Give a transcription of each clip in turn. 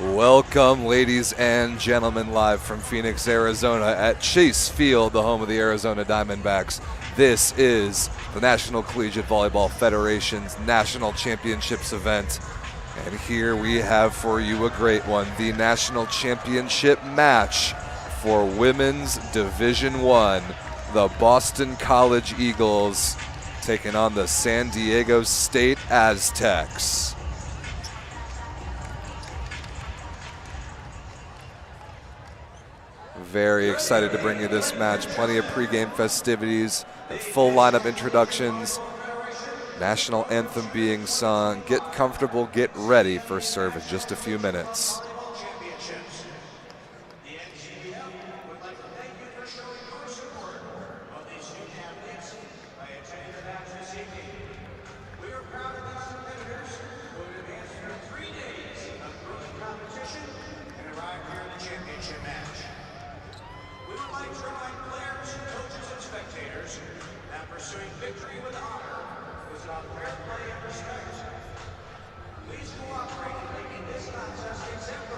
Welcome, ladies and gentlemen, live from Phoenix, Arizona at Chase Field, the home of the Arizona Diamondbacks. This is the National Collegiate Volleyball Federation's National Championships event. And here we have for you a great one, the National Championship match for Women's Division I. The Boston College Eagles taking on the San Diego State Aztecs. Very excited to bring you this match. Plenty of pregame festivities, full lineup introductions, national anthem being sung. Get comfortable, get ready for serve in just a few minutes. The NCVF would like to thank you for showing your support of these student athletes by attending the match this evening. We are proud of these competitors who have advanced through 3 days of grueling competition and arrived here in the championship match. We would like to remind players, coaches, and spectators that pursuing victory with honor is about fair play and respect. Please cooperate in making this contest exemplary.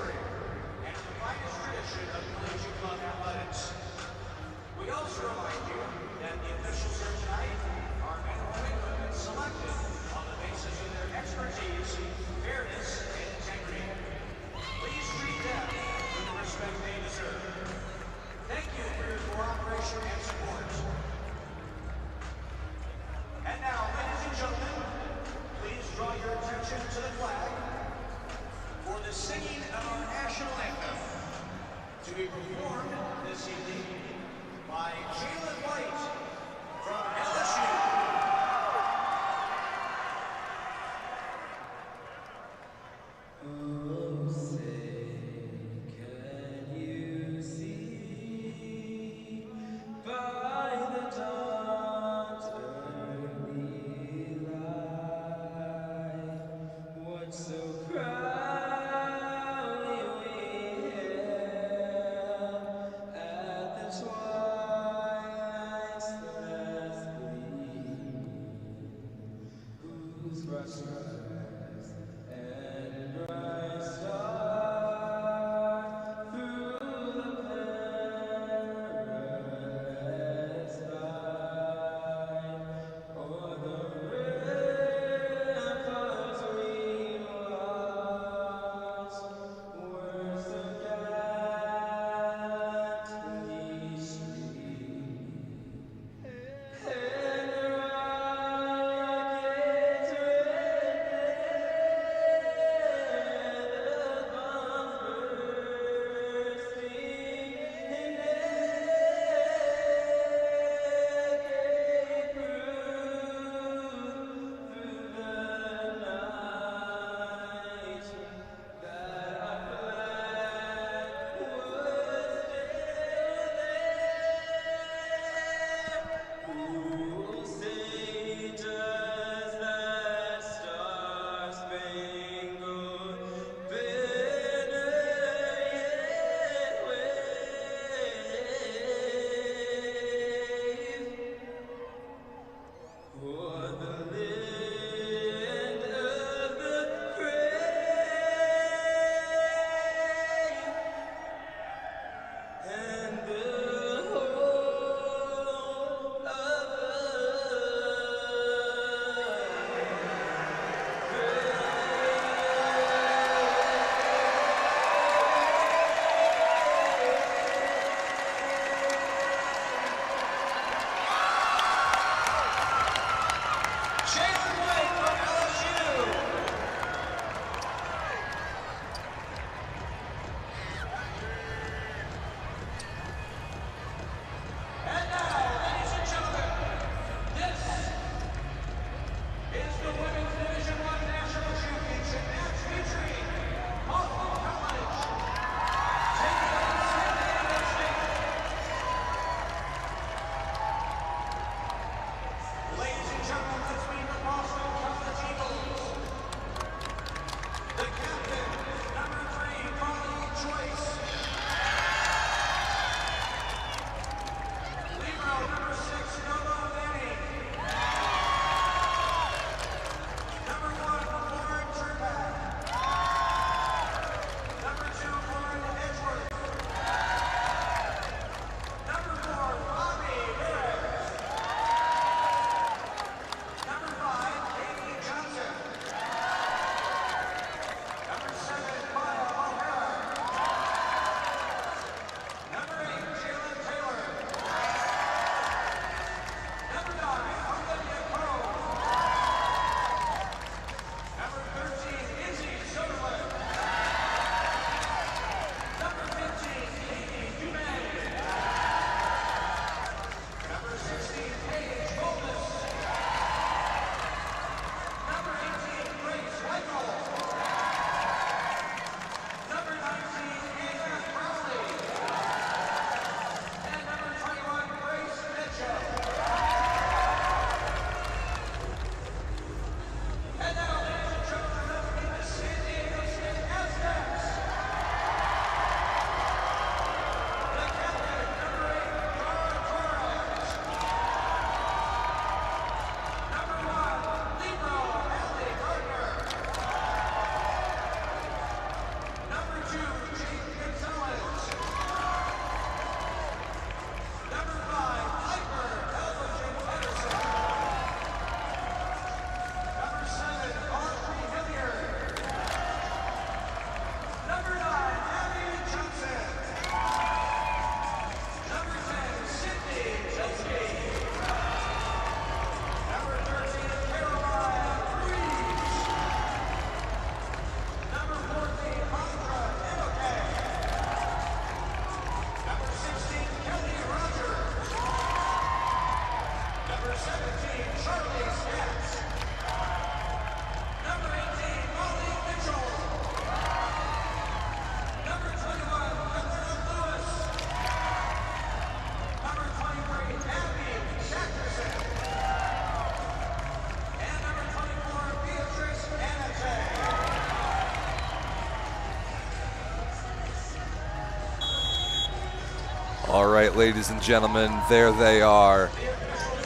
All right, ladies and gentlemen, there they are.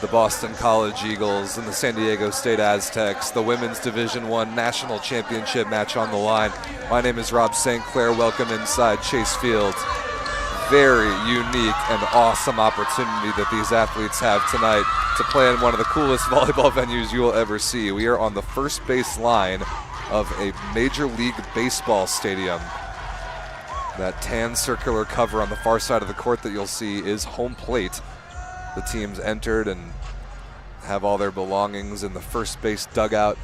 The Boston College Eagles and the San Diego State Aztecs, the Women's Division I National Championship match on the line. My name is Rob St. Clair. Welcome inside Chase Field. Very unique and awesome opportunity that these athletes have tonight to play in one of the coolest volleyball venues you will ever see. We are on the first base line of a Major League Baseball stadium. That tan circular cover on the far side of the court that you'll see is home plate. The teams entered and have all their belongings in the first base dugout.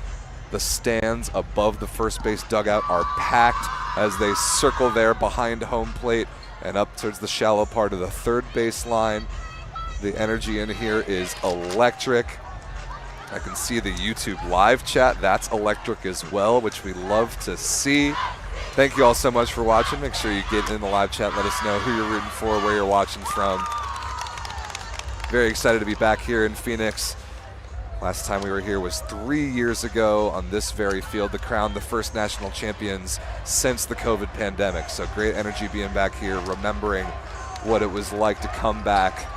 The stands above the first base dugout are packed as they circle there behind home plate and up towards the shallow part of the third base line. The energy in here is electric. I can see the YouTube live chat. That's electric as well, which we love to see. Thank you all so much for watching. Make sure you get in the live chat. Let us know who you're rooting for, where you're watching from. Very excited to be back here in Phoenix. Last time we were here was 3 years ago on this very field to crown the first national champions since the COVID pandemic. So great energy being back here, remembering what it was like to come back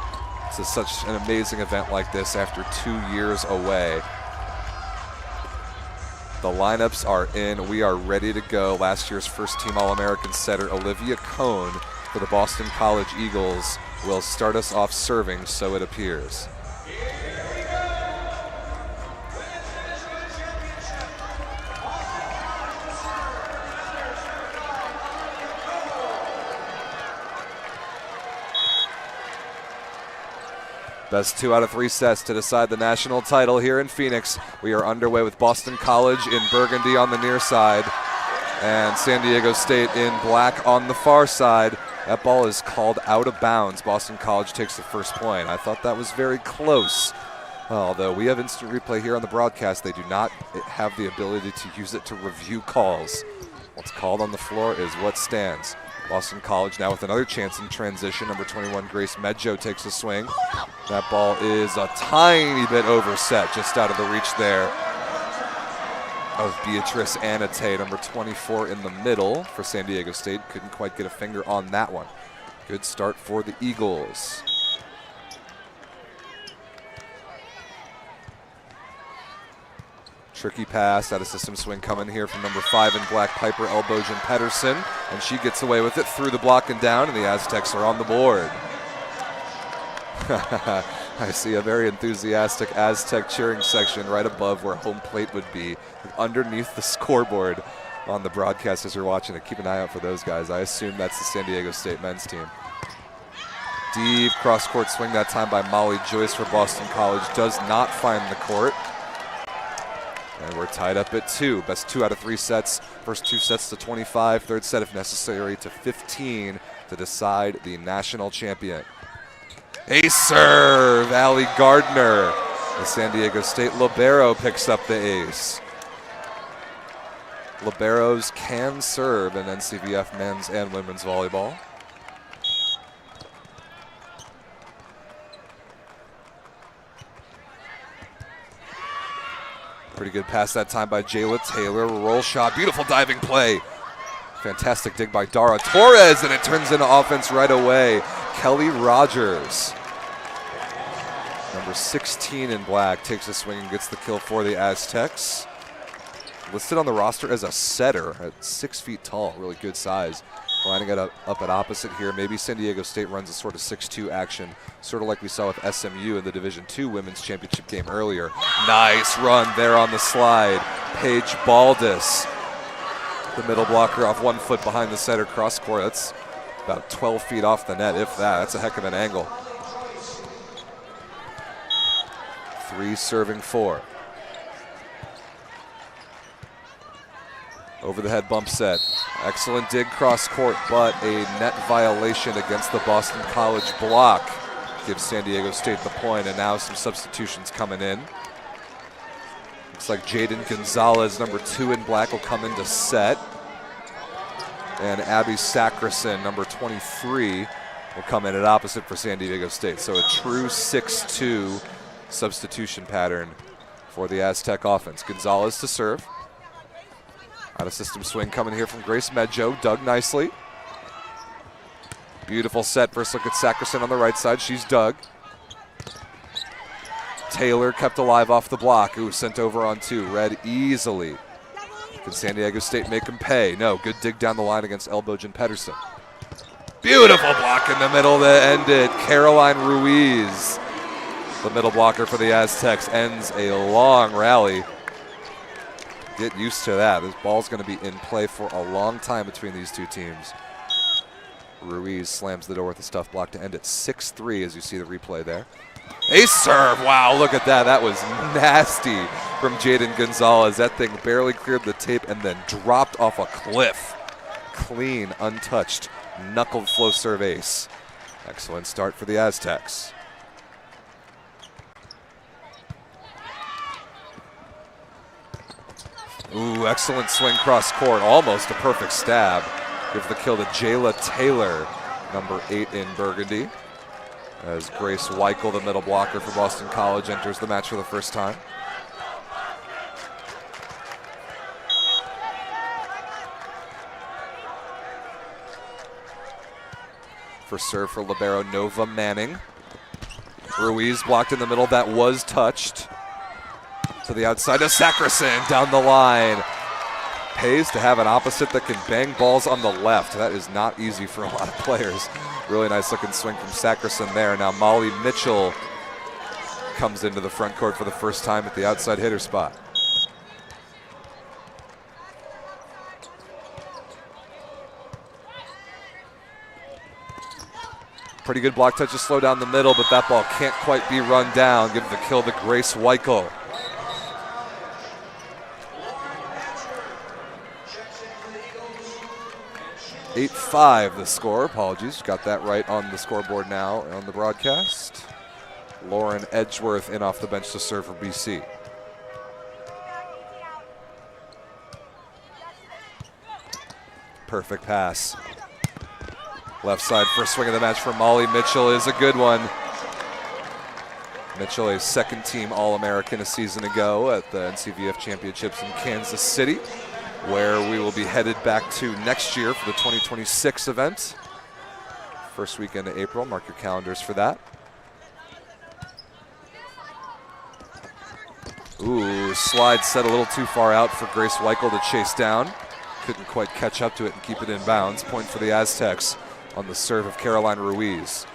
to such an amazing event like this after 2 years away. The lineups are in. We are ready to go. Last year's first team All-American setter Olivia Cohn for the Boston College Eagles will start us off serving, so it appears. Best 2 out of 3 sets to decide the national title here in Phoenix. We are underway with Boston College in burgundy on the near side and San Diego State in black on the far side. That ball is called out of bounds. Boston College takes the first point. I thought that was very close. Although we have instant replay here on the broadcast, they do not have the ability to use it to review calls. What's called on the floor is what stands. Boston College now with another chance in transition. Number 21, Grace Medjo takes a swing. That ball is a tiny bit overset, just out of the reach there of Beatrice Anate, number 24 in the middle for San Diego State. Couldn't quite get a finger on that one. Good start for the Eagles. Tricky pass, out of system swing coming here from number 5 in black, Piper Elbojan Pedersen, and she gets away with it through the block and down, and the Aztecs are on the board. I see a very enthusiastic Aztec cheering section right above where home plate would be, underneath the scoreboard on the broadcast as you're watching it. Keep an eye out for those guys. I assume that's the San Diego State men's team. Deep cross-court swing that time by Molly Joyce for Boston College. Does not find the court. And we're tied up at 2. Best 2 out of 3 sets. First 2 sets to 25. Third set, if necessary, to 15 to decide the national champion. A serve, Allie Gardner. The San Diego State libero picks up the ace. Liberos can serve in NCVF men's and women's volleyball. Pretty good pass that time by Jayla Taylor. Roll shot, beautiful diving play. Fantastic dig by Dara Torres, and it turns into offense right away. Kelly Rogers, number 16 in black, takes a swing and gets the kill for the Aztecs. Listed on the roster as a setter at 6 feet tall, really good size. Lining it up at opposite here. Maybe San Diego State runs a sort of 6-2 action, sort of like we saw with SMU in the Division II Women's Championship game earlier. Nice run there on the slide. Paige Baldus, the middle blocker off 1 foot behind the center cross court. That's about 12 feet off the net, if that. That's a heck of an angle. 3 serving 4. Over the head bump set. Excellent dig cross court, but a net violation against the Boston College block gives San Diego State the point, and now some substitutions coming in. Looks like Jaden Gonzalez, number 2 in black, will come into set. And Abby Sacrison, number 23, will come in at opposite for San Diego State. So a true 6-2 substitution pattern for the Aztec offense. Gonzalez to serve. Out of system swing coming here from Grace Medjo. Dug nicely. Beautiful set. First look at Sackerson on the right side. She's dug. Taylor kept alive off the block. Ooh, sent over on 2. Read easily. Can San Diego State make him pay? No. Good dig down the line against Elbogen Pedersen. Beautiful block in the middle to end it. Caroline Ruiz, the middle blocker for the Aztecs, ends a long rally. Get used to that. This ball's going to be in play for a long time between these two teams. Ruiz slams the door with a stuff block to end at 6-3 as you see the replay there. A serve. Wow, look at that. That was nasty from Jaden Gonzalez. That thing barely cleared the tape and then dropped off a cliff. Clean, untouched, knuckled flow serve ace. Excellent start for the Aztecs. Ooh, excellent swing cross court. Almost a perfect stab. Give the kill to Jayla Taylor, number 8 in burgundy. As Grace Weichel, the middle blocker for Boston College, enters the match for the first time. First serve for libero Nova Manning. Ruiz blocked in the middle. That was touched. To the outside of Sackerson down the line. Pays to have an opposite that can bang balls on the left. That is not easy for a lot of players. Really nice looking swing from Sackerson there. Now Molly Mitchell comes into the front court for the first time at the outside hitter spot. Pretty good block touch to slow down the middle, but that ball can't quite be run down. Give the kill to Grace Weichel. 8-5 the score. Apologies, got that right on the scoreboard now on the broadcast. Lauren Edgeworth in off the bench to serve for BC. Perfect pass. Left side first swing of the match for Molly Mitchell is a good one. Mitchell, a second-team All-American a season ago at the NCVF Championships in Kansas City, where we will be headed back to next year for the 2026 event. First weekend of April, mark your calendars for that. Ooh, slide set a little too far out for Grace Weichel to chase down. Couldn't quite catch up to it and keep it in bounds. Point for the Aztecs on the serve of Caroline Ruiz.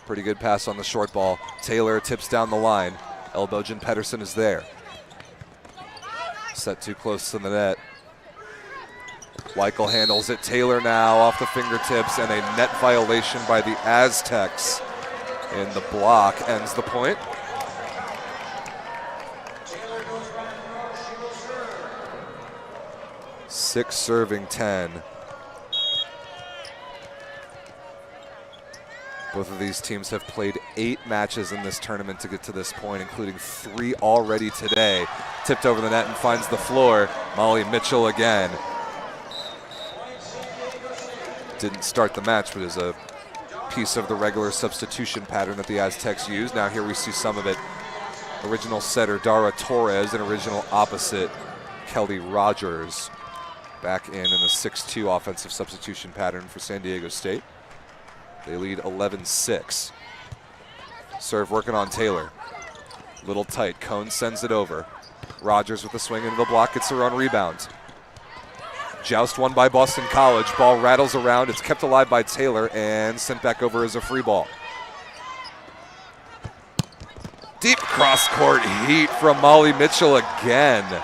Pretty good pass on the short ball. Taylor tips down the line. Elbogen Pedersen is there. Set too close to the net. Weichel handles it. Taylor now off the fingertips, and a net violation by the Aztecs in the block ends the point. Six serving 10. Both of these teams have played 8 matches in this tournament to get to this point, including 3 already today. Tipped over the net and finds the floor. Molly Mitchell again. Didn't start the match, but is a piece of the regular substitution pattern that the Aztecs use. Now here we see some of it. Original setter Dara Torres and original opposite Kelly Rogers back in the 6-2 offensive substitution pattern for San Diego State. They lead 11-6. Serve working on Taylor. Little tight. Cone sends it over. Rogers with the swing into the block, gets her own rebound. Joust won by Boston College. Ball rattles around. It's kept alive by Taylor and sent back over as a free ball. Deep cross-court heat from Molly Mitchell again.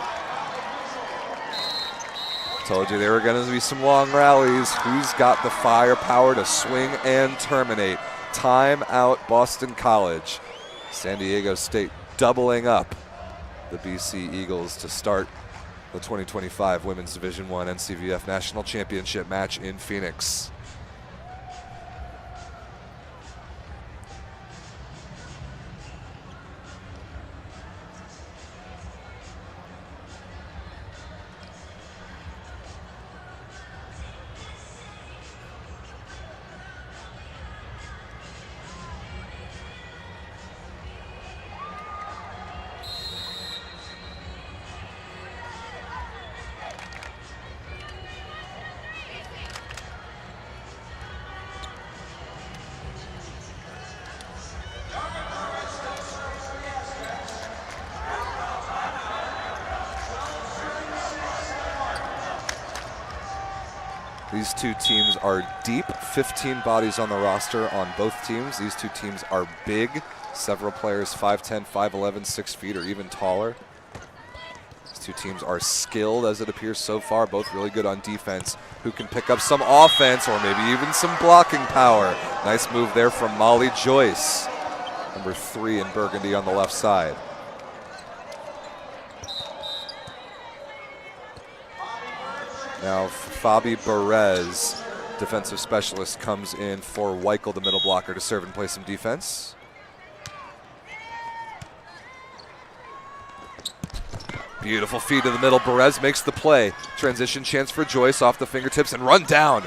Told you there were going to be some long rallies. Who's got the firepower to swing and terminate? Timeout Boston College. San Diego State doubling up the BC Eagles to start the 2025 Women's Division I NCVF National Championship match in Phoenix. These two teams are deep, 15 bodies on the roster on both teams. These two teams are big, several players 5'10", 5'11", 6 feet or even taller. These two teams are skilled as it appears so far, both really good on defense, who can pick up some offense or maybe even some blocking power. Nice move there from Molly Joyce, number 3 in burgundy on the left side. Now Fabi Perez, defensive specialist, comes in for Weichel, the middle blocker, to serve and play some defense. Beautiful feed to the middle. Perez makes the play. Transition chance for Joyce off the fingertips and run down.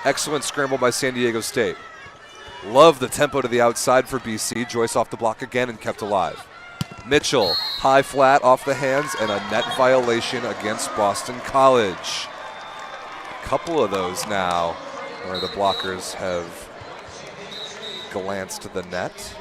Excellent scramble by San Diego State. Love the tempo to the outside for BC. Joyce off the block again and kept alive. Mitchell, high flat off the hands and a net violation against Boston College. Couple of those now where the blockers have glanced to the net.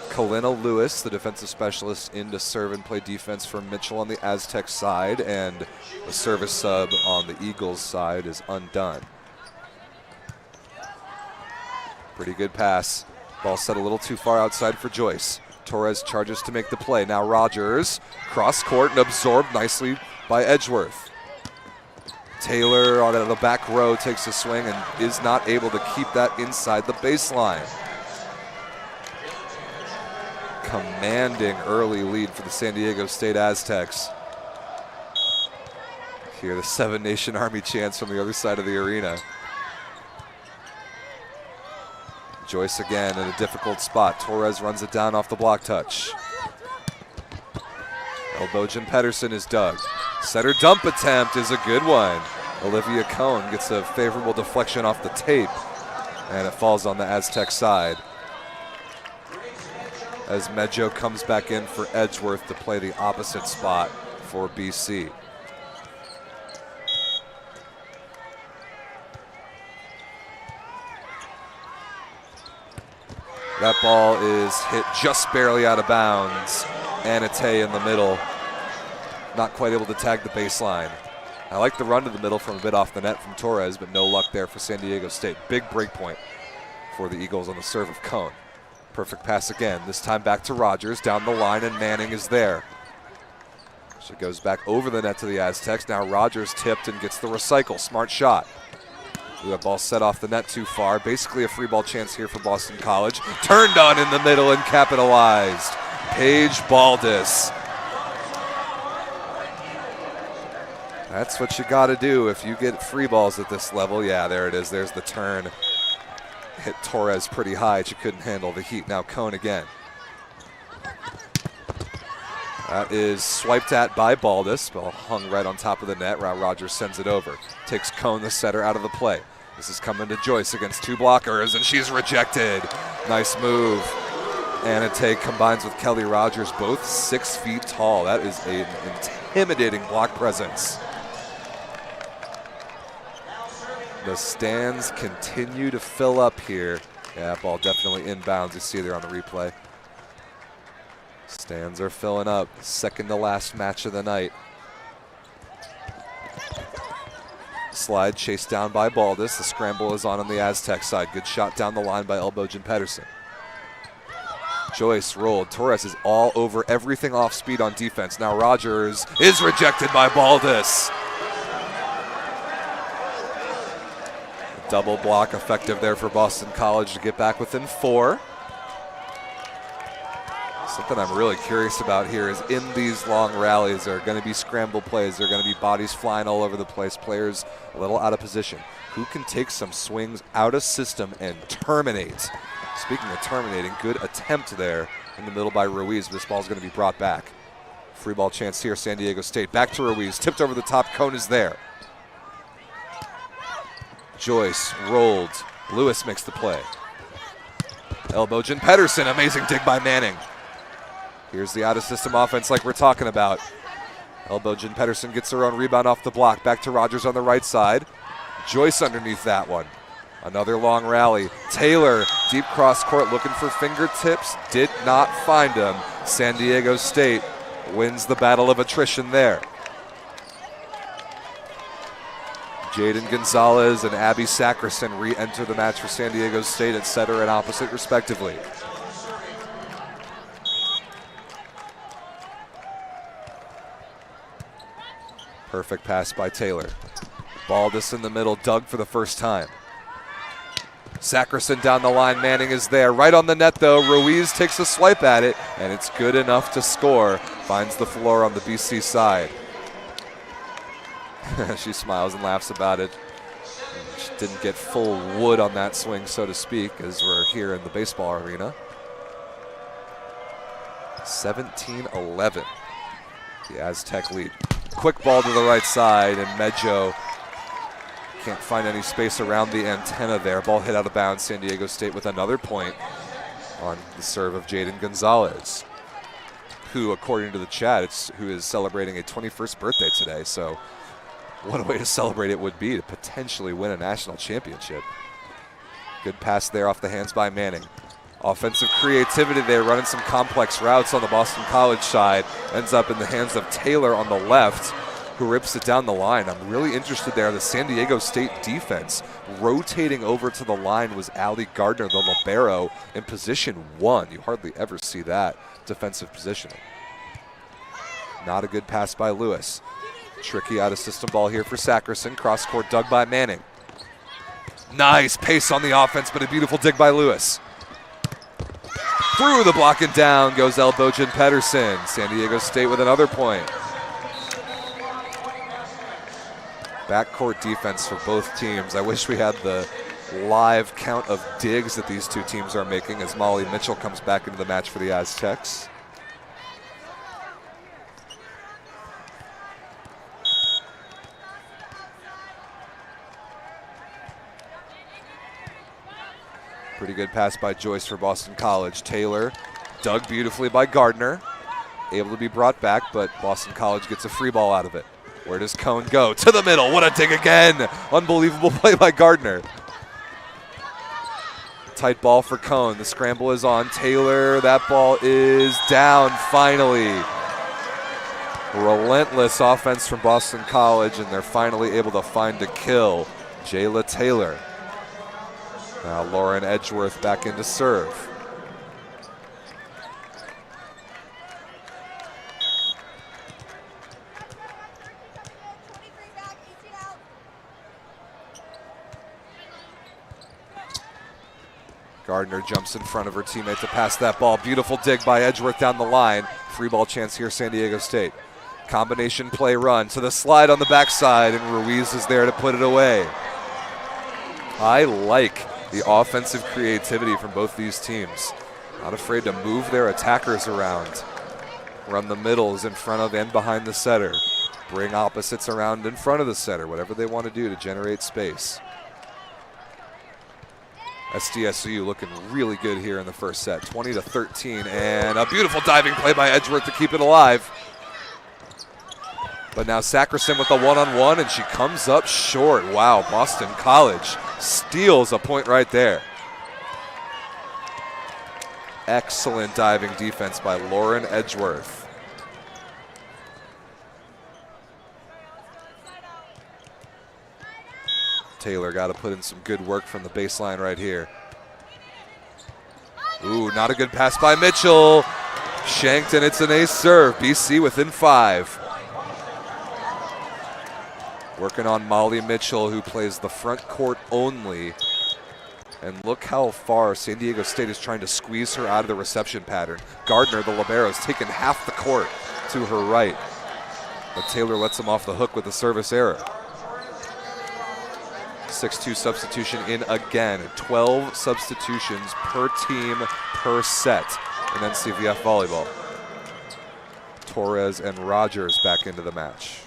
Kalina Lewis, the defensive specialist, in to serve and play defense for Mitchell on the Aztec side, and the service sub on the Eagles side is undone. Pretty good pass. Ball set a little too far outside for Joyce. Torres charges to make the play. Now Rogers, cross court and absorbed nicely by Edgeworth. Taylor on the back row takes a swing and is not able to keep that inside the baseline. Commanding early lead for the San Diego State Aztecs. Hear the Seven Nation Army chants from the other side of the arena. Joyce again in a difficult spot. Torres runs it down off the block touch. Elbogen Pedersen is dug. Setter dump attempt is a good one. Olivia Cohn gets a favorable deflection off the tape, and it falls on the Aztec side as Medjo comes back in for Edgeworth to play the opposite spot for BC. That ball is hit just barely out of bounds. Anate in the middle, not quite able to tag the baseline. I like the run to the middle from a bit off the net from Torres, but no luck there for San Diego State. Big break point for the Eagles on the serve of Cohn. Perfect pass again, this time back to Rogers, down the line, and Manning is there. She goes back over the net to the Aztecs. Now Rogers tipped and gets the recycle. Smart shot. That ball set off the net too far. Basically a free ball chance here for Boston College. Turned on in the middle and capitalized. Paige Baldus. That's what you got to do if you get free balls at this level. Yeah, there it is. There's the turn. Hit Torres pretty high. She couldn't handle the heat. Now Cohn again. That is swiped at by Baldus. Ball hung right on top of the net. Rogers sends it over. Takes Cohn, the setter, out of the play. This is coming to Joyce against two blockers, and she's rejected. Nice move. Anate combines with Kelly Rogers, both 6 feet tall. That is an intimidating block presence. The stands continue to fill up here. Yeah, ball definitely inbounds. You see there on the replay. Stands are filling up. Second to last match of the night. Slide chased down by Baldus. The scramble is on the Aztec side. Good shot down the line by Elbogen Pedersen. Joyce rolled. Torres is all over everything off speed on defense. Now Rogers is rejected by Baldus. Double block effective there for Boston College to get back within 4. Something I'm really curious about here is in these long rallies, there are going to be scramble plays. There are going to be bodies flying all over the place, players a little out of position. Who can take some swings out of system and terminate? Speaking of terminating, good attempt there in the middle by Ruiz. This ball's going to be brought back. Free ball chance here, San Diego State. Back to Ruiz, tipped over the top. Cohn is there. Joyce rolled. Lewis makes the play. Elbogen Pedersen, amazing dig by Manning. Here's the out-of-system offense like we're talking about. Elbogen Pedersen gets her own rebound off the block. Back to Rogers on the right side. Joyce underneath that one. Another long rally. Taylor, deep cross court, looking for fingertips. Did not find them. San Diego State wins the battle of attrition there. Jaden Gonzalez and Abby Sackerson re-enter the match for San Diego State at setter and opposite respectively. Perfect pass by Taylor. Baldus in the middle, dug for the first time. Sackerson down the line, Manning is there. Right on the net though, Ruiz takes a swipe at it, and it's good enough to score. Finds the floor on the BC side. She smiles and laughs about it. She didn't get full wood on that swing, so to speak, as we're here in the baseball arena. 17-11, the Aztec lead. Quick ball to the right side, and Medjo can't find any space around the antenna there. Ball hit out of bounds. San Diego State with another point on the serve of Jaden Gonzalez, who, according to the chat, who is celebrating a 21st birthday today. So what a way to celebrate it would be to potentially win a national championship. Good pass there off the hands by Manning. Offensive creativity there, running some complex routes on the Boston College side. Ends up in the hands of Taylor on the left, who rips it down the line. I'm really interested there. The San Diego State defense rotating over to the line was Allie Gardner, the libero, in position 1. You hardly ever see that defensive positioning. Not a good pass by Lewis. Tricky out of system ball here for Sackerson. Cross court dug by Manning. Nice pace on the offense, but a beautiful dig by Lewis. Through the block and down goes Elbojan Pedersen. San Diego State with another point. Backcourt defense for both teams. I wish we had the live count of digs that these two teams are making as Molly Mitchell comes back into the match for the Aztecs. Pretty good pass by Joyce for Boston College. Taylor dug beautifully by Gardner. Able to be brought back, but Boston College gets a free ball out of it. Where does Cone go? To the middle. What a dig again. Unbelievable play by Gardner. Tight ball for Cone. The scramble is on. Taylor, that ball is down finally. Relentless offense from Boston College, and they're finally able to find a kill. Jayla Taylor. Now Lauren Edgeworth back into serve. Gardner jumps in front of her teammate to pass that ball. Beautiful dig by Edgeworth down the line. Free ball chance here, San Diego State. Combination play run to the slide on the backside, and Ruiz is there to put it away. I like the offensive creativity from both these teams. Not afraid to move their attackers around. Run the middles in front of and behind the setter. Bring opposites around in front of the setter, whatever they want to do to generate space. SDSU looking really good here in the first set, 20-13, and a beautiful diving play by Edgeworth to keep it alive. But now Sackerson with the one-on-one, and she comes up short. Wow, Boston College steals a point right there. Excellent diving defense by Lauren Edgeworth. Taylor got to put in some good work from the baseline right here. Ooh, not a good pass by Mitchell. Shanked, and it's an ace serve. BC within 5. Working on Molly Mitchell, who plays the front court only. And look how far San Diego State is trying to squeeze her out of the reception pattern. Gardner, the libero, has taken half the court to her right. But Taylor lets him off the hook with a service error. 6-2 substitution in again. 12 substitutions per team per set in NCVF Volleyball. Torres and Rogers back into the match.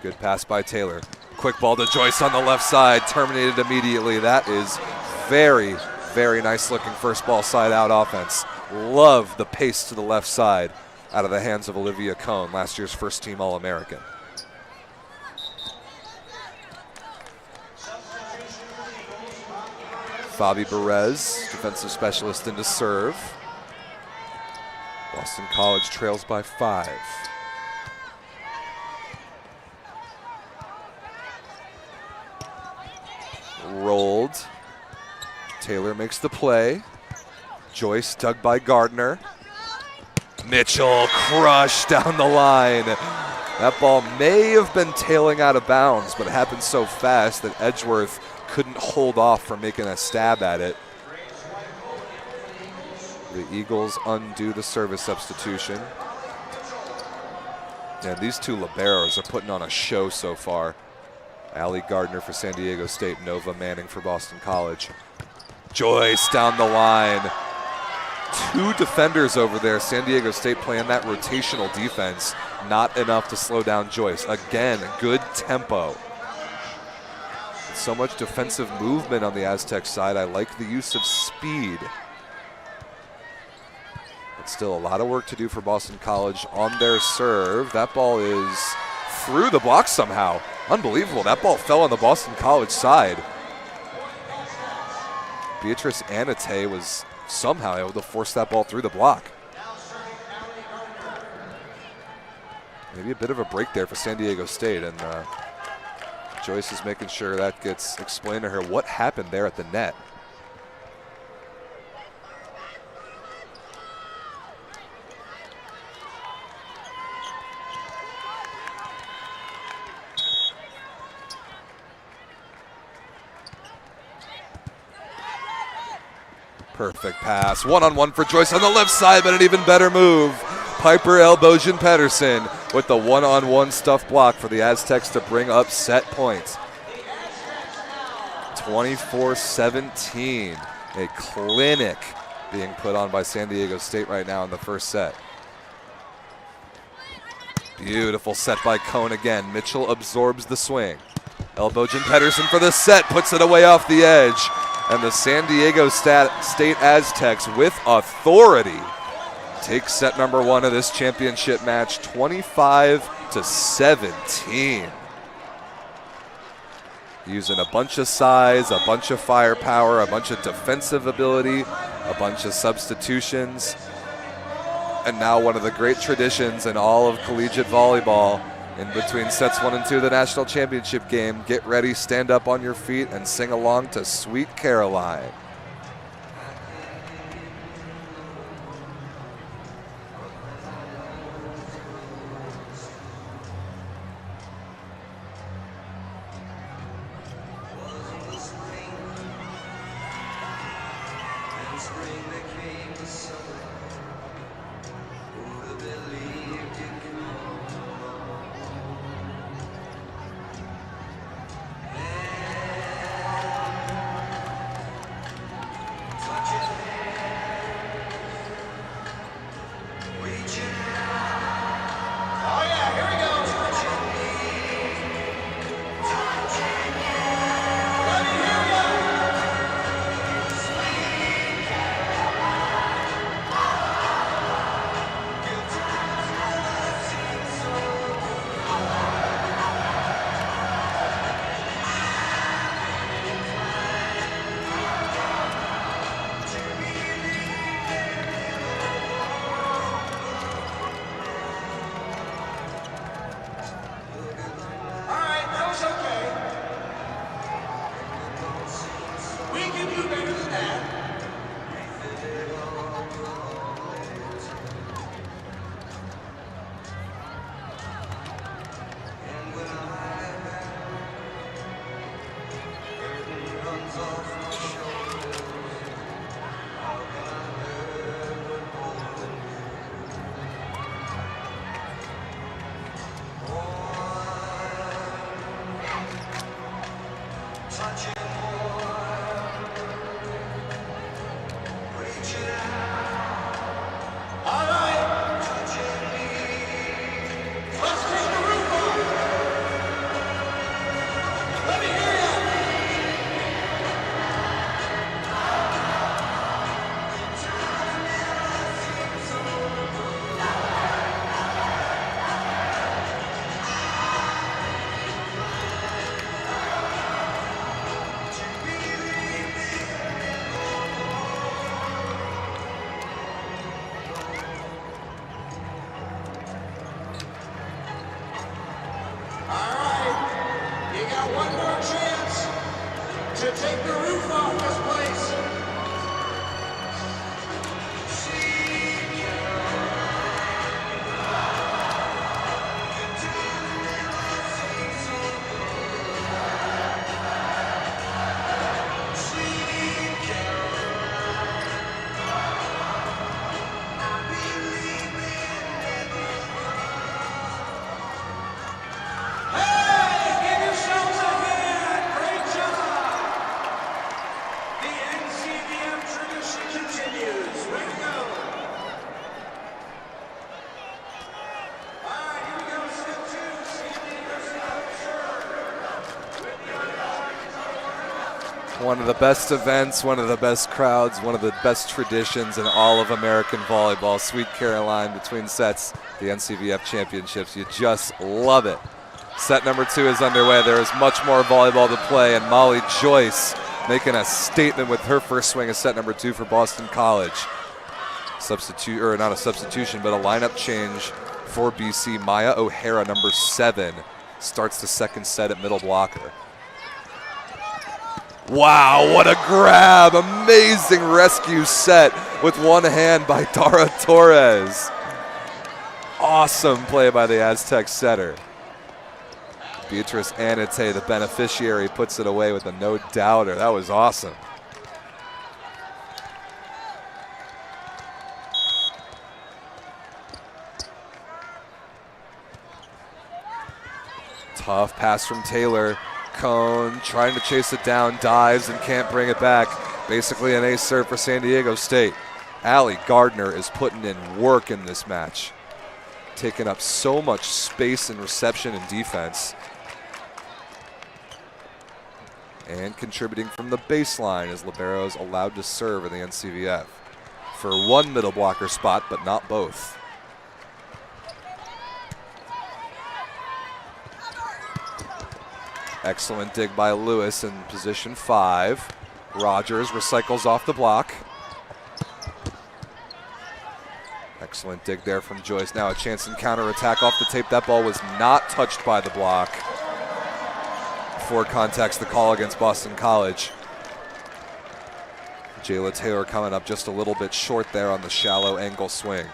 Good pass by Taylor. Quick ball to Joyce on the left side, terminated immediately. That is very, very nice looking first ball side out offense. Love the pace to the left side out of the hands of Olivia Cone, last year's first team All-American. Fabi Perez, defensive specialist, into serve. While Boston College trails by 5. Rolled. Taylor makes the play. Joyce dug by Gardner. Mitchell crushed down the line. That ball may have been tailing out of bounds, but it happened so fast that Edgeworth couldn't hold off from making a stab at it. The Eagles undo the service substitution. And these two liberos are putting on a show so far. Allie Gardner for San Diego State, Nova Manning for Boston College. Joyce down the line. 2 defenders over there. San Diego State playing that rotational defense. Not enough to slow down Joyce. Again, good tempo. So much defensive movement on the Aztec side. I like the use of speed. But still a lot of work to do for Boston College on their serve. That ball is through the block somehow. Unbelievable. That ball fell on the Boston College side. Beatrice Anate was somehow able to force that ball through the block. Maybe a bit of a break there for San Diego State, and Joyce is making sure that gets explained to her what happened there at the net. Perfect pass. One-on-one for Joyce on the left side, but an even better move. Piper Elbojan Pedersen with the one-on-one stuff block for the Aztecs to bring up set points. 24-17. A clinic being put on by San Diego State right now in the first set. Beautiful set by Cone again. Mitchell absorbs the swing. Elbojan Pedersen for the set, puts it away off the edge. And the San Diego State Aztecs with authority take set number 1 of this championship match, 25-17. Using a bunch of size, a bunch of firepower, a bunch of defensive ability, a bunch of substitutions. And now one of the great traditions in all of collegiate volleyball. In between sets 1 and 2 of the national championship game, get ready, stand up on your feet, and sing along to Sweet Caroline. roof off this place. Hey, give yourselves a hand. Great job. The NCVF tradition continues. Way to go. All right, here we go. Set two. San Diego State. One of the best events, one of the best crowds, one of the best traditions in all of American volleyball. Sweet Caroline between sets, the NCVF championships. You just love it. Set number 2 is underway. There is much more volleyball to play, and Molly Joyce making a statement with her first swing of set number 2 for Boston College. Substitute, or not a substitution, but a lineup change for BC. Maya O'Hara, number 7, starts the second set at middle blocker. Wow, what a grab. Amazing rescue set with one hand by Dara Torres. Awesome play by the Aztec setter. Beatrice Anate, the beneficiary, puts it away with a no-doubter. That was awesome. Tough pass from Taylor. Cone trying to chase it down, dives and can't bring it back. Basically an ace serve for San Diego State. Allie Gardner is putting in work in this match. Taking up so much space in reception and defense. And contributing from the baseline as liberos allowed to serve in the NCVF. For one middle blocker spot, but not both. Excellent dig by Lewis in position 5. Rogers recycles off the block. Excellent dig there from Joyce. Now a chance in counterattack off the tape. That ball was not touched by the block. Before contacts the call against Boston College. Jayla Taylor coming up just a little bit short there on the shallow angle swing.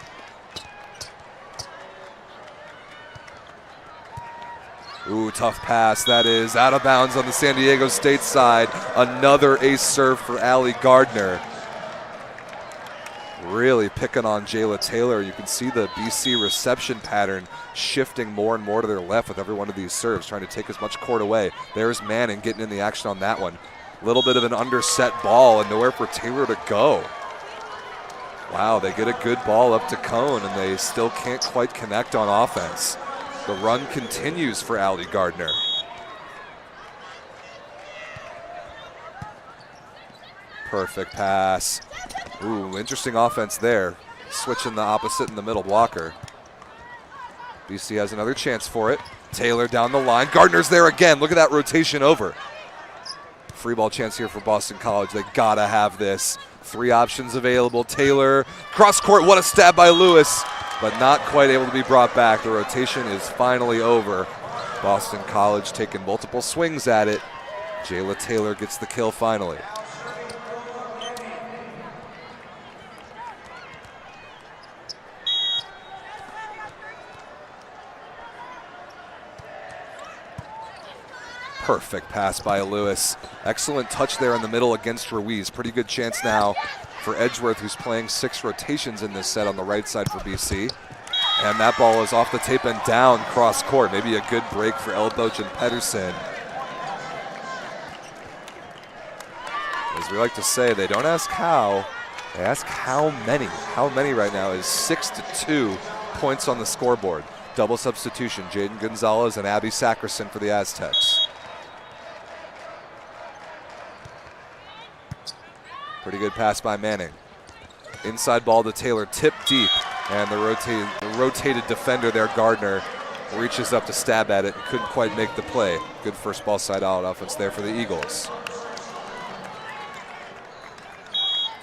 Ooh, tough pass. That is out of bounds on the San Diego State side. Another ace serve for Allie Gardner. Really picking on Jayla Taylor. You can see the BC reception pattern shifting more and more to their left with every one of these serves, trying to take as much court away. There's Manning getting in the action on that one. A little bit of an underset ball and nowhere for Taylor to go. Wow, they get a good ball up to Cone and they still can't quite connect on offense. The run continues for Allie Gardner. Perfect pass. Ooh, interesting offense there. Switching the opposite in the middle blocker. BC has another chance for it. Taylor down the line. Gardner's there again. Look at that rotation over. Free ball chance here for Boston College. They gotta have this. 3 options available. Taylor, cross court. What a stab by Lewis, but not quite able to be brought back. The rotation is finally over. Boston College taking multiple swings at it. Jayla Taylor gets the kill finally. Perfect pass by Lewis. Excellent touch there in the middle against Ruiz. Pretty good chance now for Edgeworth, who's playing 6 rotations in this set on the right side for BC. And that ball is off the tape and down cross court. Maybe a good break for Elboch and Pedersen. As we like to say, they don't ask how, they ask how many. How many right now is 6-2 points on the scoreboard. Double substitution, Jaden Gonzalez and Abby Sackerson for the Aztecs. Pretty good pass by Manning. Inside ball to Taylor, tip deep, and the rotated defender there, Gardner, reaches up to stab at it and couldn't quite make the play. Good first ball side out offense there for the Eagles.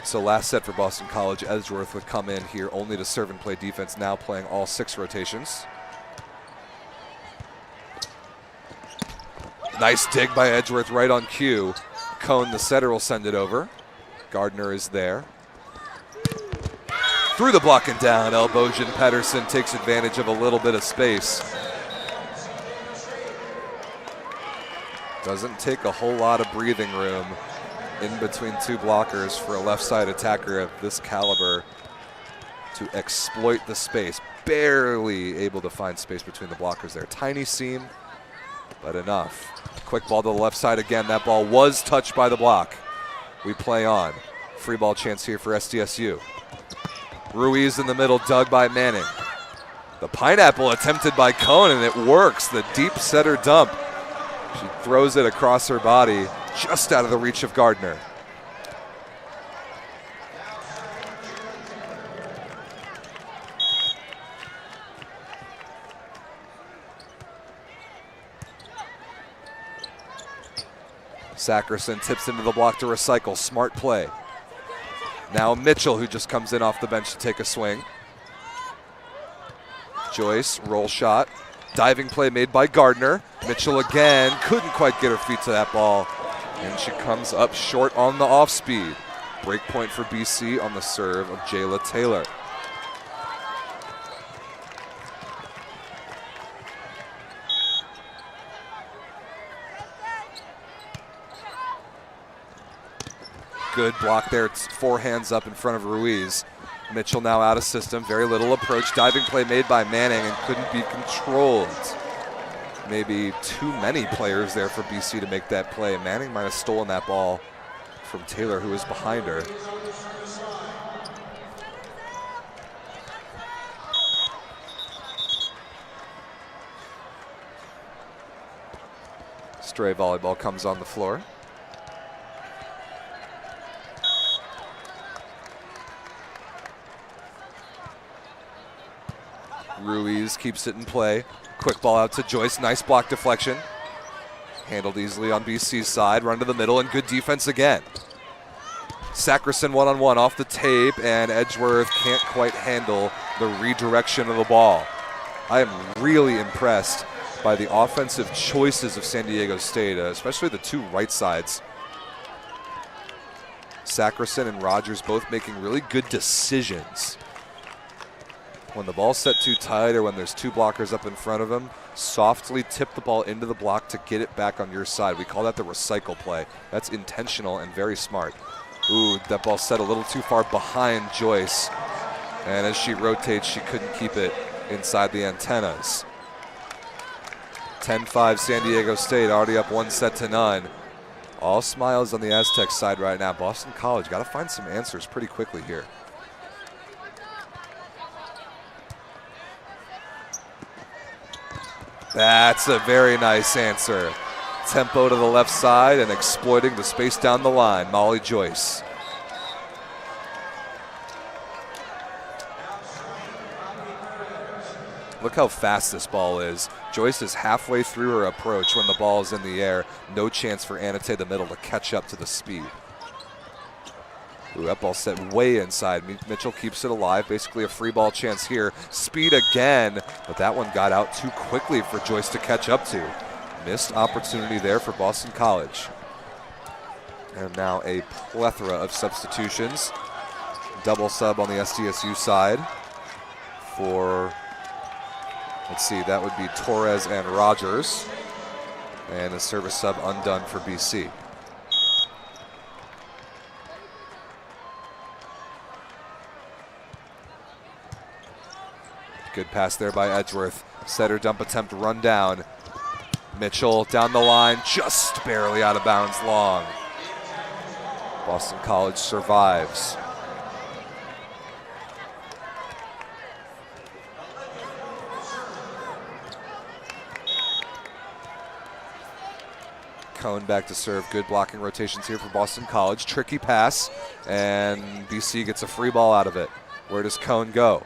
So last set for Boston College, Edgeworth would come in here only to serve and play defense, now playing all 6 rotations. Nice dig by Edgeworth right on cue. Cone, the setter, will send it over. Gardner is there. Through the block and down. Elbojan Pedersen takes advantage of a little bit of space. Doesn't take a whole lot of breathing room in between two blockers for a left side attacker of this caliber to exploit the space. Barely able to find space between the blockers there. Tiny seam, but enough. Quick ball to the left side again. That ball was touched by the block. We play on. Free ball chance here for SDSU. Ruiz in the middle, dug by Manning. The pineapple attempted by Cone, and it works. The deep setter dump. She throws it across her body, just out of the reach of Gardner. Sackerson tips into the block to recycle. Smart play. Now Mitchell, who just comes in off the bench to take a swing. Joyce, roll shot. Diving play made by Gardner. Mitchell again, couldn't quite get her feet to that ball. And she comes up short on the off speed. Break point for BC on the serve of Jayla Taylor. Good block there. It's 4 hands up in front of Ruiz. Mitchell now out of system. Very little approach. Diving play made by Manning and couldn't be controlled. Maybe too many players there for BC to make that play. Manning might have stolen that ball from Taylor, who was behind her. Stray volleyball comes on the floor. Ruiz keeps it in play. Quick ball out to Joyce. Nice block deflection. Handled easily on BC's side. Run to the middle and good defense again. Sackerson one-on-one off the tape, and Edgeworth can't quite handle the redirection of the ball. I am really impressed by the offensive choices of San Diego State, especially the two right sides. Sackerson and Rogers both making really good decisions. When the ball's set too tight or when there's two blockers up in front of him, softly tip the ball into the block to get it back on your side. We call that the recycle play. That's intentional and very smart. Ooh, that ball set a little too far behind Joyce. And as she rotates, she couldn't keep it inside the antennas. 10-5 San Diego State, already up 1-0. All smiles on the Aztecs side right now. Boston College got to find some answers pretty quickly here. That's a very nice answer. Tempo to the left side and exploiting the space down the line. Molly Joyce. Look how fast this ball is. Joyce is halfway through her approach when the ball is in the air. No chance for Anate the middle to catch up to the speed. Ooh, that ball set way inside. Mitchell keeps it alive. Basically a free ball chance here. Speed again, but that one got out too quickly for Joyce to catch up to. Missed opportunity there for Boston College. And now a plethora of substitutions. Double sub on the SDSU side for, let's see, that would be Torres and Rogers. And a service sub undone for BC. Good pass there by Edgeworth. Setter dump attempt run down. Mitchell down the line, just barely out of bounds long. Boston College survives. Cone back to serve. Good blocking rotations here for Boston College. Tricky pass, and BC gets a free ball out of it. Where does Cone go?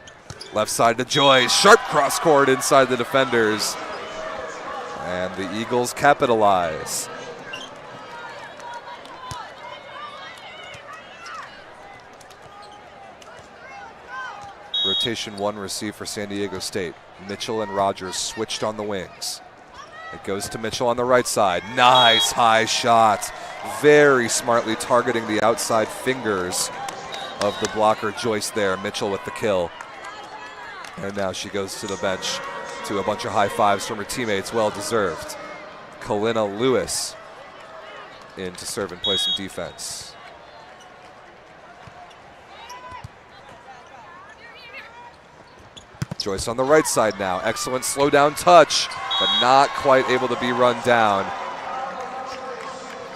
Left side to Joyce. Sharp cross court inside the defenders. And the Eagles capitalize. Rotation one received for San Diego State. Mitchell and Rogers switched on the wings. It goes to Mitchell on the right side. Nice high shot. Very smartly targeting the outside fingers of the blocker Joyce there. Mitchell with the kill. And now she goes to the bench to a bunch of high fives from her teammates. Well deserved. Kalina Lewis in to serve and play some defense. Joyce on the right side now. Excellent slow down touch, but not quite able to be run down.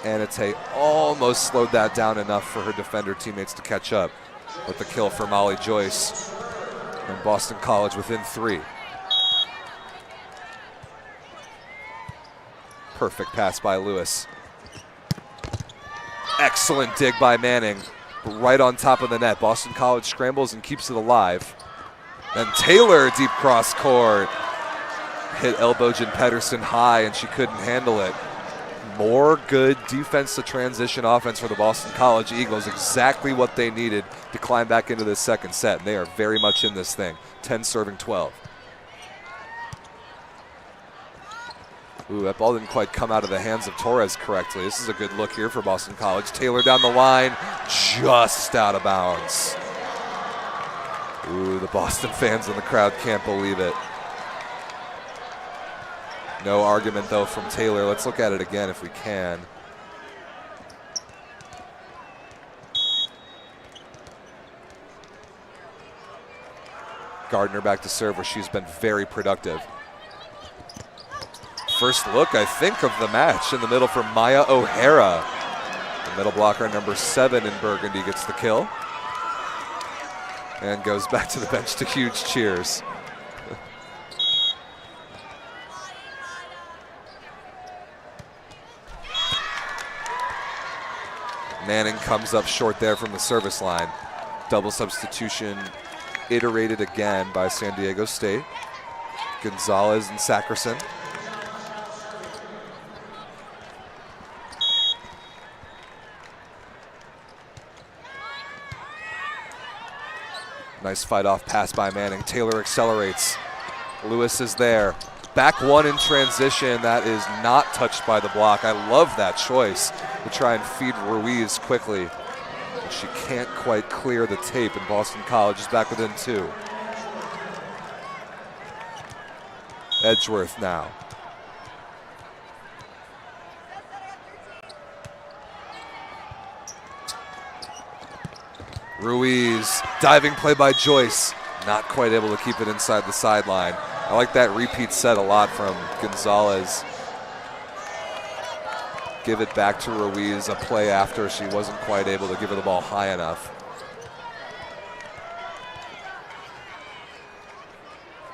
Anate almost slowed that down enough for her defender teammates to catch up with the kill for Molly Joyce. And Boston College within 3. Perfect pass by Lewis. Excellent dig by Manning, right on top of the net. Boston College scrambles and keeps it alive. Then Taylor, deep cross court. Hit elbow Jen Pedersen high and she couldn't handle it. More good defense to transition offense for the Boston College Eagles. Exactly what they needed to climb back into this second set. And they are very much in this thing. 10 serving 12. Ooh, that ball didn't quite come out of the hands of Torres correctly. This is a good look here for Boston College. Taylor down the line, just out of bounds. Ooh, the Boston fans in the crowd can't believe it. No argument, though, from Taylor. Let's look at it again if we can. Gardner back to serve, where she's been very productive. First look, I think, of the match in the middle for Maya O'Hara. The middle blocker, number 7 in Burgundy, gets the kill. And goes back to the bench to huge cheers. Manning comes up short there from the service line. Double substitution iterated again by San Diego State. Gonzalez and Sackerson. Nice fight off pass by Manning. Taylor accelerates. Lewis is there. Back one in transition. That is not touched by the block. I love that choice to try and feed Ruiz quickly. But she can't quite clear the tape, and Boston College is back within 2. Edgeworth now. Ruiz, diving play by Joyce. Not quite able to keep it inside the sideline. I like that repeat set a lot from Gonzalez. Give it back to Ruiz, a play after she wasn't quite able to give her the ball high enough.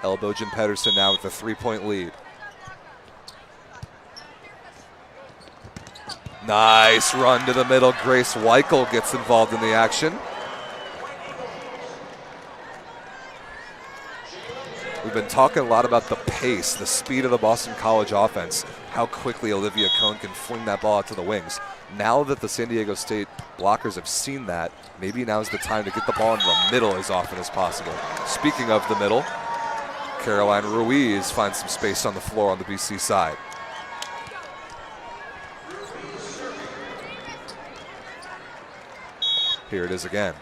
Elbow Jen Pedersen now with a 3-point lead. Nice run to the middle. Grace Weichel gets involved in the action. We've been talking a lot about the pace, the speed of the Boston College offense, how quickly Olivia Cohn can fling that ball out to the wings. Now that the San Diego State blockers have seen that, maybe now's the time to get the ball in the middle as often as possible. Speaking of the middle, Caroline Ruiz finds some space on the floor on the BC side. Here it is again.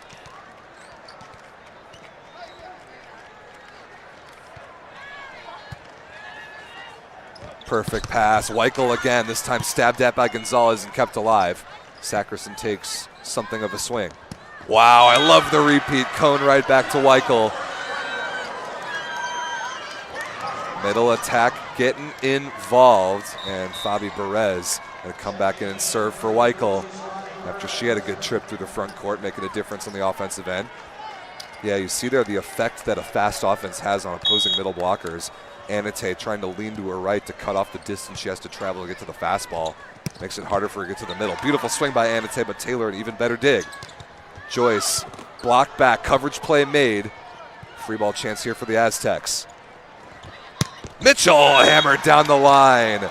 Perfect pass. Weichel again, this time stabbed at by Gonzalez and kept alive. Sackerson takes something of a swing. Wow, I love the repeat. Cohn right back to Weichel. Middle attack getting involved, and Fabi Perez going to come back in and serve for Weichel after she had a good trip through the front court, making a difference on the offensive end. Yeah, you see there the effect that a fast offense has on opposing middle blockers. Anate trying to lean to her right to cut off the distance she has to travel to get to the fastball. Makes it harder for her to get to the middle. Beautiful swing by Anate, but Taylor an even better dig. Joyce blocked back, coverage play made. Free ball chance here for the Aztecs. Mitchell hammered down the line.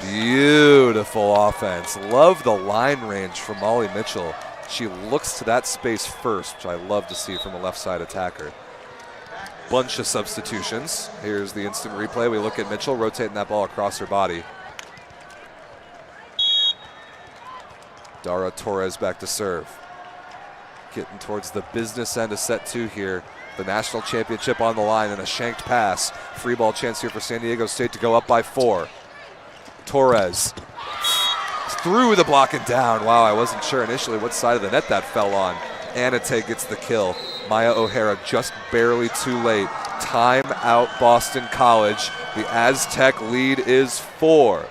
Beautiful offense. Love the line range from Molly Mitchell. She looks to that space first, which I love to see from a left side attacker. bunch of substitutions. Here's the instant replay. We look at Mitchell rotating that ball across her body. Dara Torres back to serve. Getting towards the business end of set 2 here. The national championship on the line and a shanked pass. Free ball chance here for San Diego State to go up by 4. Torres through the block and down. Wow, I wasn't sure initially what side of the net that fell on. Anate gets the kill. Maya O'Hara just barely too late. Time out Boston College. The Aztec lead is 4.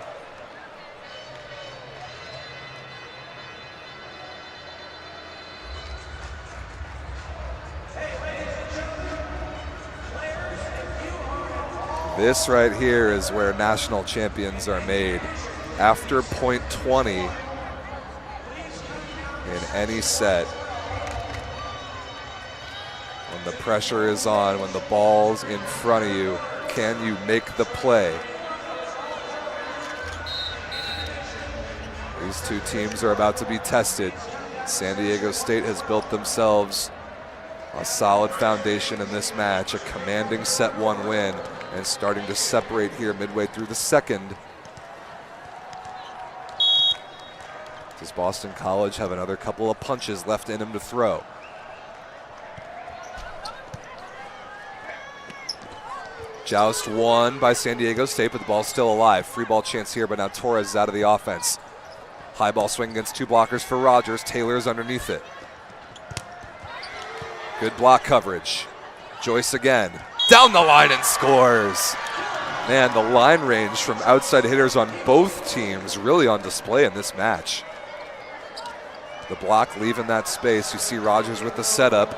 This right here is where national champions are made. After point 20 in any set, when the pressure is on, when the ball's in front of you, can you make the play? These two teams are about to be tested. San Diego State has built themselves a solid foundation in this match, a commanding set 1 win, and starting to separate here midway through the second. Does Boston College have another couple of punches left in him to throw? Joust won by San Diego State, but the ball's still alive. Free ball chance here, but now Torres is out of the offense. High ball swing against 2 blockers for Rogers. Taylor is underneath it. Good block coverage. Joyce again. Down the line and scores. Man, the line range from outside hitters on both teams really on display in this match. The block leaving that space. You see Rogers with the setup.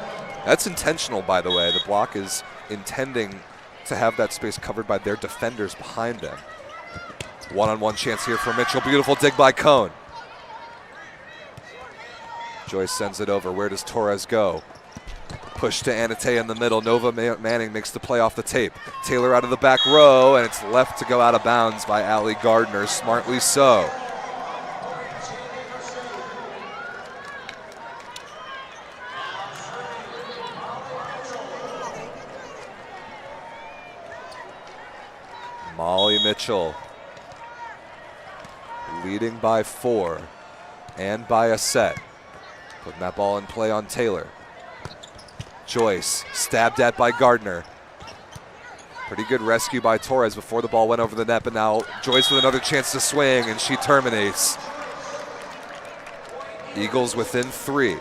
That's intentional, by the way. The block is intending to have that space covered by their defenders behind them. One-on-one chance here for Mitchell. Beautiful dig by Cone. Joyce sends it over. Where does Torres go? Push to Anate in the middle. Nova Manning makes the play off the tape. Taylor out of the back row, and it's left to go out of bounds by Allie Gardner, smartly so. Molly Mitchell leading by 4 and by a set. Putting that ball in play on Taylor. Joyce stabbed at by Gardner. Pretty good rescue by Torres before the ball went over the net, but now Joyce with another chance to swing, and she terminates. Eagles within 3.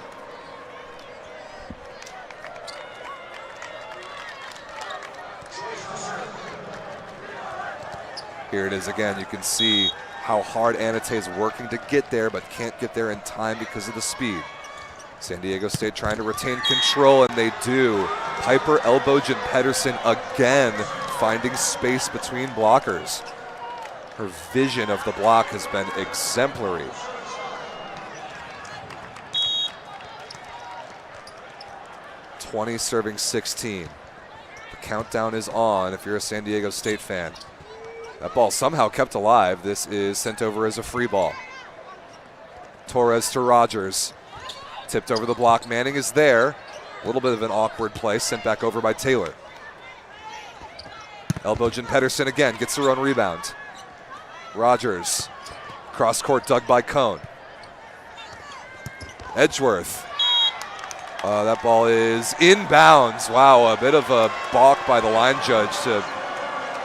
Here it is again. You can see how hard Anate is working to get there, but can't get there in time because of the speed. San Diego State trying to retain control, and they do. Piper, Elboj, and Pedersen again finding space between blockers. Her vision of the block has been exemplary. (20 serving 16). The countdown is on if you're a San Diego State fan. That ball somehow kept alive. This is sent over as a free ball. Torres to Rogers. Tipped over the block. Manning is there. A little bit of an awkward play. Sent back over by Taylor. Elboj and Pedersen again. Gets her own rebound. Rogers. Cross court dug by Cone. Edgeworth. That ball is inbounds. Wow, a bit of a balk by the line judge to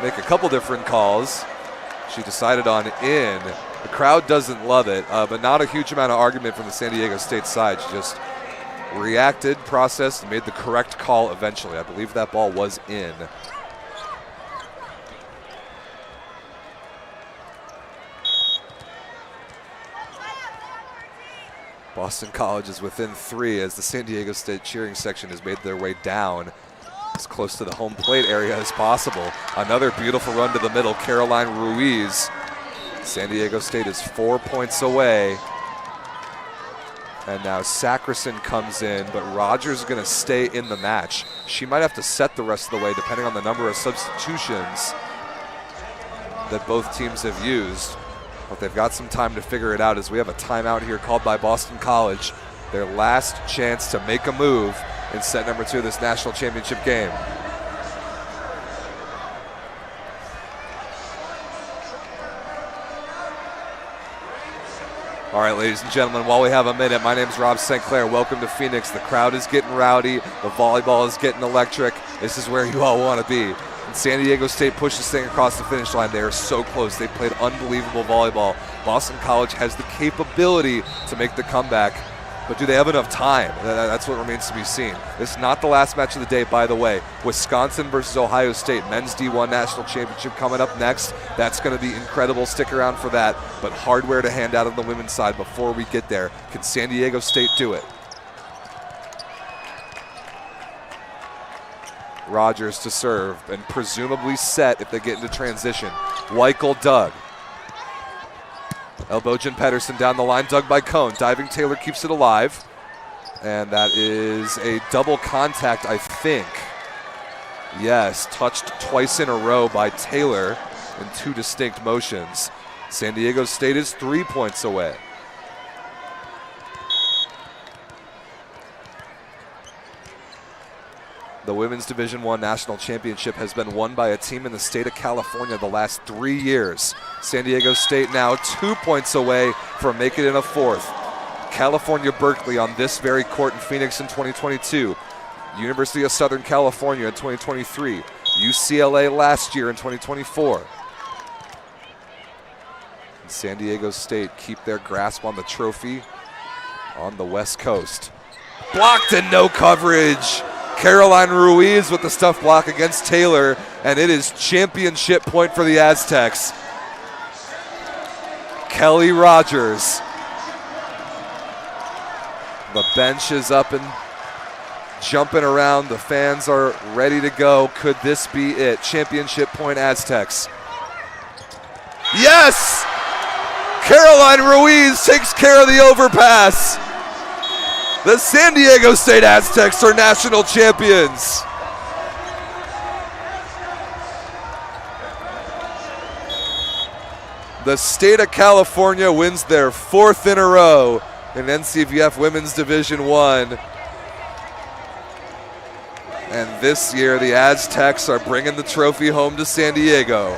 make a couple different calls. She decided on in. The crowd doesn't love it, but not a huge amount of argument from the San Diego State side. She just reacted, processed, and made the correct call eventually. I believe that ball was in. Boston College is within 3 as the San Diego State cheering section has made their way down as close to the home plate area as possible. Another beautiful run to the middle. Caroline Ruiz. San Diego State is 4 points away. And now Sackerson comes in, but Rogers is going to stay in the match. She might have to set the rest of the way depending on the number of substitutions that both teams have used. But they've got some time to figure it out as we have a timeout here called by Boston College. Their last chance to make a move in set number 2 of this national championship game. All right, ladies and gentlemen, while we have a minute, my name is Rob St. Clair. Welcome to Phoenix. The crowd is getting rowdy. The volleyball is getting electric. This is where you all want to be. And San Diego State pushed this thing across the finish line. They are so close. They played unbelievable volleyball. Boston College has the capability to make the comeback, but do they have enough time? That's what remains to be seen. This is not the last match of the day, by the way. Wisconsin versus Ohio State, men's D1 national championship coming up next. That's going to be incredible. Stick around for that. But hardware to hand out on the women's side before we get there. Can San Diego State do it? Rogers to serve and presumably set if they get into transition. Weichel dug. Elbogen Pedersen down the line, dug by Cone. Diving Taylor keeps it alive. And that is a double contact, I think. Yes, touched twice in a row by Taylor in 2 distinct motions. San Diego State is 3 points away. The Women's Division I National Championship has been won by a team in the state of California the last 3 years. San Diego State now 2 points away from making it a 4th. California Berkeley on this very court in Phoenix in 2022. University of Southern California in 2023. UCLA last year in 2024. And San Diego State keep their grasp on the trophy on the West Coast. Blocked and no coverage. Caroline Ruiz with the stuff block against Taylor, and it is championship point for the Aztecs. Kelly Rogers. The bench is up and jumping around. The fans are ready to go. Could this be it? Championship point Aztecs. Yes! Caroline Ruiz takes care of the overpass. The San Diego State Aztecs are national champions. The state of California wins their 4th in a row in NCVF Women's Division I. And this year, the Aztecs are bringing the trophy home to San Diego.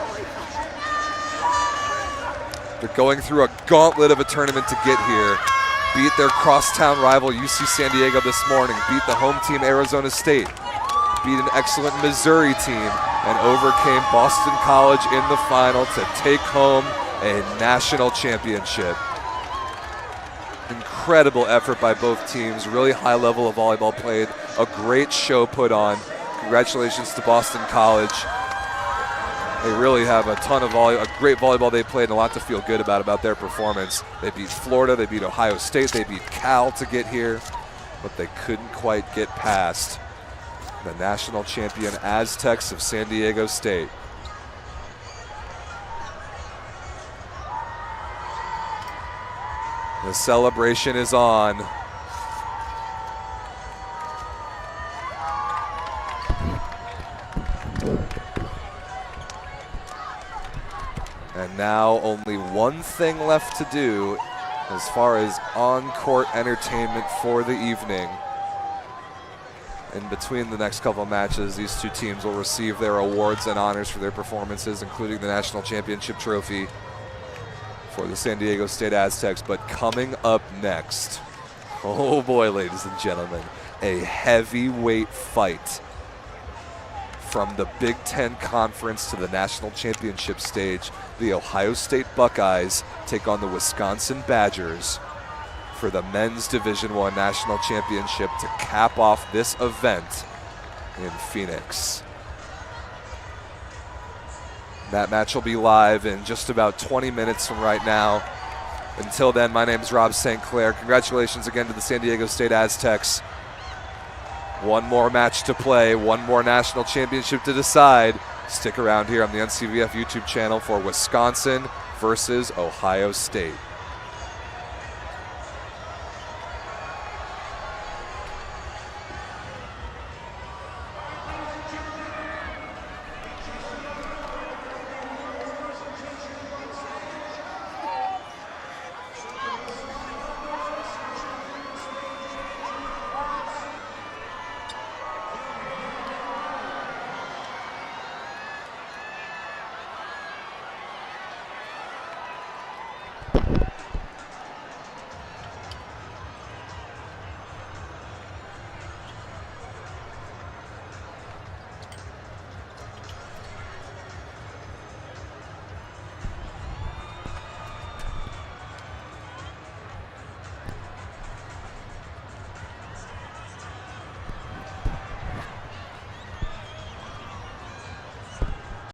They're going through a gauntlet of a tournament to get here. Beat their crosstown rival UC San Diego this morning, beat the home team Arizona State, beat an excellent Missouri team, and overcame Boston College in the final to take home a national championship. Incredible effort by both teams, really high level of volleyball played, a great show put on. Congratulations to Boston College. They really have a ton of a great volleyball they played and a lot to feel good about their performance. They beat Florida, they beat Ohio State, they beat Cal to get here, but they couldn't quite get past the national champion Aztecs of San Diego State. The celebration is on. And now only one thing left to do as far as on-court entertainment for the evening. In between the next couple of matches, these two teams will receive their awards and honors for their performances, including the national championship trophy for the San Diego State Aztecs. But coming up next, oh boy, ladies and gentlemen, a heavyweight fight from the Big Ten Conference to the national championship stage. The Ohio State Buckeyes take on the Wisconsin Badgers for the men's Division I national championship to cap off this event in Phoenix. That match will be live in just about 20 minutes from right now. Until then, my name is Rob St. Clair. Congratulations again to the San Diego State Aztecs. One more match to play, one more national championship to decide. Stick around here on the NCVF YouTube channel for Wisconsin versus Ohio State.